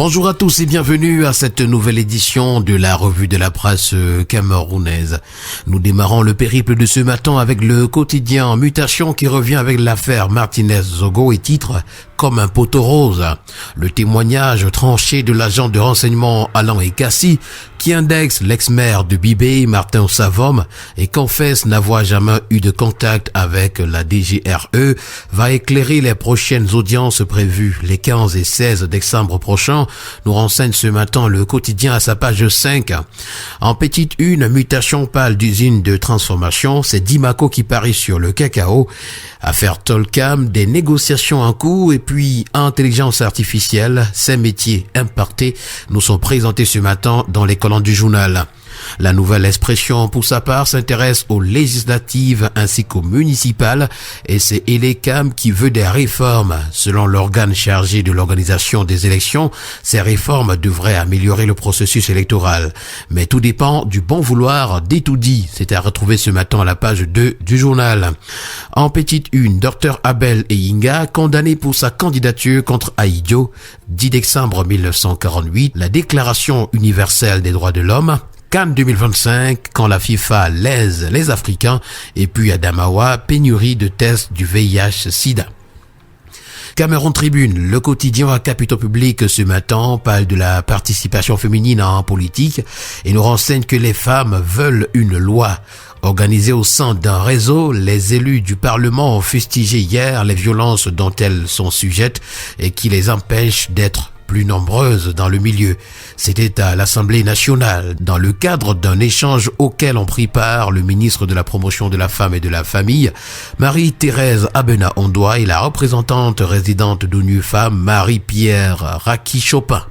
Bonjour à tous et bienvenue à cette nouvelle édition de la revue de la presse camerounaise. Nous démarrons le périple de ce matin avec le quotidien en mutation qui revient avec l'affaire Martinez-Zogo et titre comme un poteau rose. Le témoignage tranché de l'agent de renseignement Alan Ekassi qui indexe l'ex-maire de Bibé, Martin Savom, et confesse n'avoir jamais eu de contact avec la DGRE, va éclairer les prochaines audiences prévues les 15 et 16 décembre prochains, nous renseigne ce matin le quotidien à sa page 5. En petite une, mutation parle d'usine de transformation, c'est Dimaco qui parie sur le cacao. Affaire Tolcam, des négociations en cours et puis intelligence artificielle, ces métiers impactés nous sont présentés ce matin dans les colonnes du journal. La nouvelle expression, pour sa part, s'intéresse aux législatives ainsi qu'aux municipales et c'est Elecam qui veut des réformes. Selon l'organe chargé de l'organisation des élections, ces réformes devraient améliorer le processus électoral. Mais tout dépend du bon vouloir d'Etoudi. C'est à retrouver ce matin à la page 2 du journal. En petite une, Dr Abel Eyinga, condamné pour sa candidature contre Aïdio, 10 décembre 1948, la Déclaration universelle des droits de l'homme, Cannes 2025, quand la FIFA lèse les Africains, et puis à Damawa, pénurie de tests du VIH-Sida. Cameroun Tribune, le quotidien à capitaux public ce matin parle de la participation féminine en politique et nous renseigne que les femmes veulent une loi. Organisée au sein d'un réseau, les élus du Parlement ont fustigé hier les violences dont elles sont sujettes et qui les empêchent d'être plus nombreuses dans le milieu. C'était à l'Assemblée nationale, dans le cadre d'un échange auquel ont pris part le ministre de la Promotion de la Femme et de la Famille, Marie-Thérèse Abena-Ondoa et la représentante résidente d'ONU Femmes, Marie-Pierre Raki-Chopin.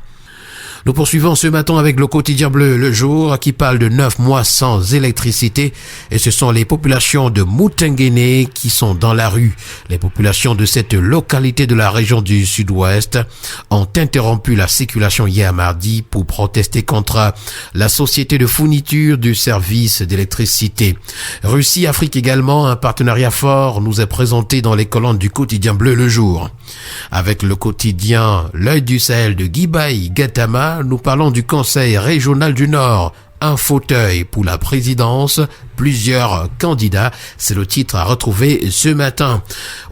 Nous poursuivons ce matin avec le quotidien bleu Le Jour qui parle de 9 mois sans électricité et ce sont les populations de Moutenguéné qui sont dans la rue. Les populations de cette localité de la région du sud-ouest ont interrompu la circulation hier mardi pour protester contre la société de fourniture du service d'électricité. Russie-Afrique également, un partenariat fort nous est présenté dans les colonnes du quotidien bleu Le Jour. Avec le quotidien L'œil du Sahel de Guibaï Gatama, nous parlons du Conseil régional du Nord. Un fauteuil pour la présidence, plusieurs candidats, c'est le titre à retrouver ce matin.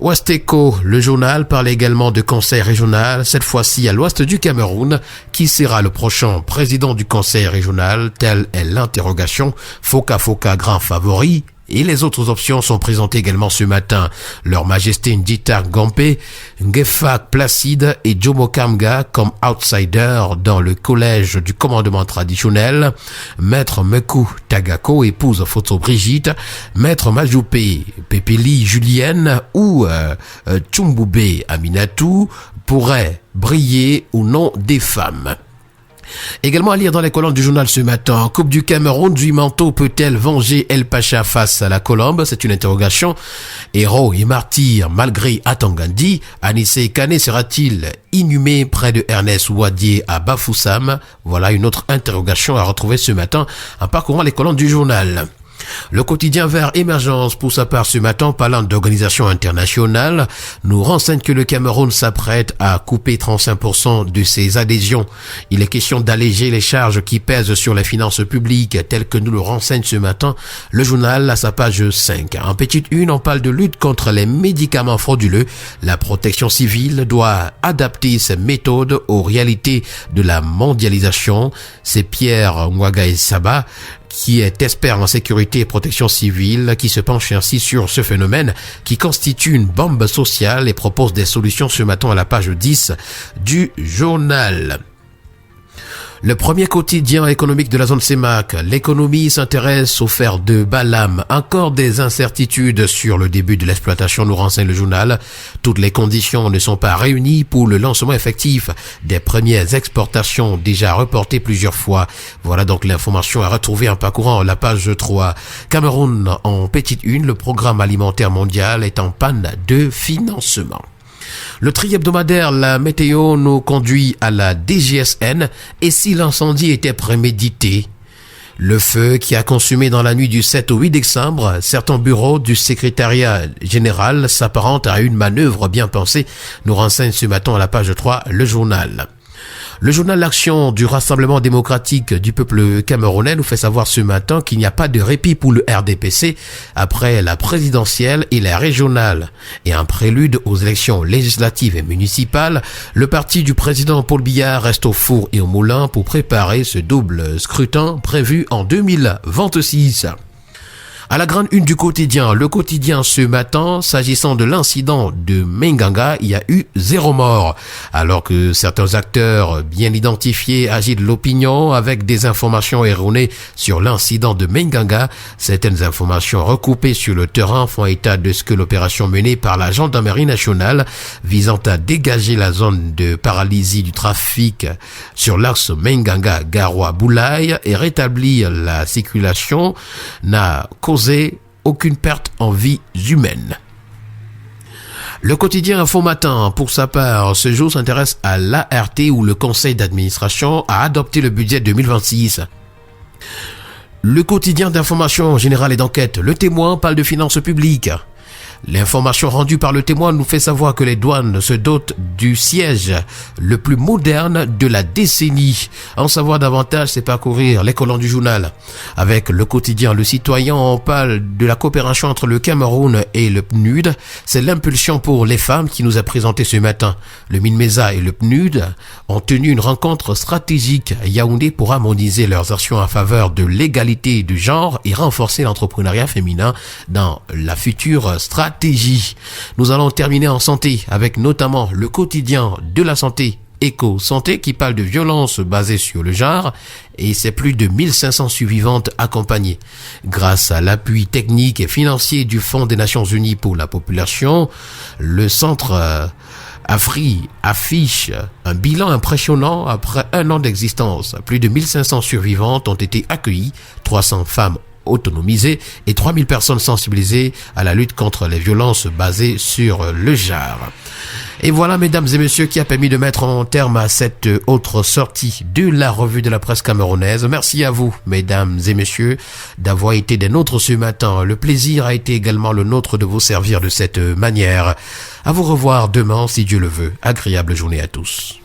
Ouest-Echo, le journal, parle également de conseil régional, cette fois-ci à l'ouest du Cameroun. Qui sera le prochain président du conseil régional? Telle est l'interrogation. Foka grand favori. Et les autres options sont présentées également ce matin. Leur Majesté Ndita Gampé, Ngefak Placide et Jomo Kamga comme outsiders dans le collège du commandement traditionnel. Maître Mekou Tagako, épouse Photo Brigitte. Maître Majoupé Pépéli Julienne ou Tchumboubé Aminatou pourraient briller au nom des femmes. Également à lire dans les colonnes du journal ce matin, Coupe du Cameroun, Duimanto peut-elle venger El Pacha face à la Colombe? C'est une interrogation. Héros et martyr malgré Atangandi, Anissé Kane sera-t-il inhumé près de Ernest Ouadier à Bafoussam? Voilà une autre interrogation à retrouver ce matin en parcourant les colonnes du journal. Le quotidien Vert Émergence, pour sa part ce matin, parlant d'organisation internationale, nous renseigne que le Cameroun s'apprête à couper 35% de ses adhésions. Il est question d'alléger les charges qui pèsent sur les finances publiques, tel que nous le renseigne ce matin le journal à sa page 5. En petite une, on parle de lutte contre les médicaments frauduleux. La protection civile doit adapter ses méthodes aux réalités de la mondialisation. C'est Pierre Mwagae Saba, qui est expert en sécurité et protection civile, qui se penche ainsi sur ce phénomène qui constitue une bombe sociale et propose des solutions ce matin à la page 10 du journal. Le premier quotidien économique de la zone CEMAC, l'économie s'intéresse au fer de Balam. Encore des incertitudes sur le début de l'exploitation, nous renseigne le journal. Toutes les conditions ne sont pas réunies pour le lancement effectif des premières exportations déjà reportées plusieurs fois. Voilà donc l'information à retrouver en parcourant la page 3. Cameroun en petite une, le programme alimentaire mondial est en panne de financement. Le tri hebdomadaire, la météo nous conduit à la DGSN et si l'incendie était prémédité? Le feu qui a consumé dans la nuit du 7 au 8 décembre certains bureaux du secrétariat général s'apparente à une manœuvre bien pensée, nous renseigne ce matin à la page 3 le journal. Le journal L'Action du Rassemblement démocratique du peuple camerounais nous fait savoir ce matin qu'il n'y a pas de répit pour le RDPC après la présidentielle et la régionale. Et un prélude aux élections législatives et municipales, le parti du président Paul Biya reste au four et au moulin pour préparer ce double scrutin prévu en 2026. À la grande une du quotidien, le quotidien ce matin, s'agissant de l'incident de Menganga, il y a eu 0 mort. Alors que certains acteurs bien identifiés agitent l'opinion avec des informations erronées sur l'incident de Menganga, certaines informations recoupées sur le terrain font état de ce que l'opération menée par la gendarmerie nationale visant à dégager la zone de paralysie du trafic sur l'axe Menganga-Garoua-Boulaye et rétablir la circulation n'a causé aucune perte en vies humaines. Le quotidien Info Matin, pour sa part, ce jour s'intéresse à l'ART où le conseil d'administration a adopté le budget 2026. Le quotidien d'information générale et d'enquête, Le Témoin, parle de finances publiques. L'information rendue par Le Témoin nous fait savoir que les douanes se dotent du siège le plus moderne de la décennie. En savoir davantage, c'est parcourir les colonnes du journal. Avec le quotidien Le Citoyen, on parle de la coopération entre le Cameroun et le PNUD. C'est l'impulsion pour les femmes qui nous a présenté ce matin. Le MINMESA et le PNUD ont tenu une rencontre stratégique à Yaoundé pour harmoniser leurs actions en faveur de l'égalité du genre et renforcer l'entrepreneuriat féminin dans la future stratégie. Nous allons terminer en santé avec notamment le quotidien de la santé Éco-Santé qui parle de violences basées sur le genre et c'est plus de 1500 survivantes accompagnées. Grâce à l'appui technique et financier du Fonds des Nations Unies pour la population, le centre Afri affiche un bilan impressionnant après 1 an d'existence. Plus de 1500 survivantes ont été accueillies, 300 femmes autonomisées et 3000 personnes sensibilisées à la lutte contre les violences basées sur le genre. Et voilà, mesdames et messieurs, qui a permis de mettre en terme à cette autre sortie de la revue de la presse camerounaise. Merci à vous, mesdames et messieurs, d'avoir été des nôtres ce matin. Le plaisir a été également le nôtre de vous servir de cette manière. À vous revoir demain, si Dieu le veut. Agréable journée à tous.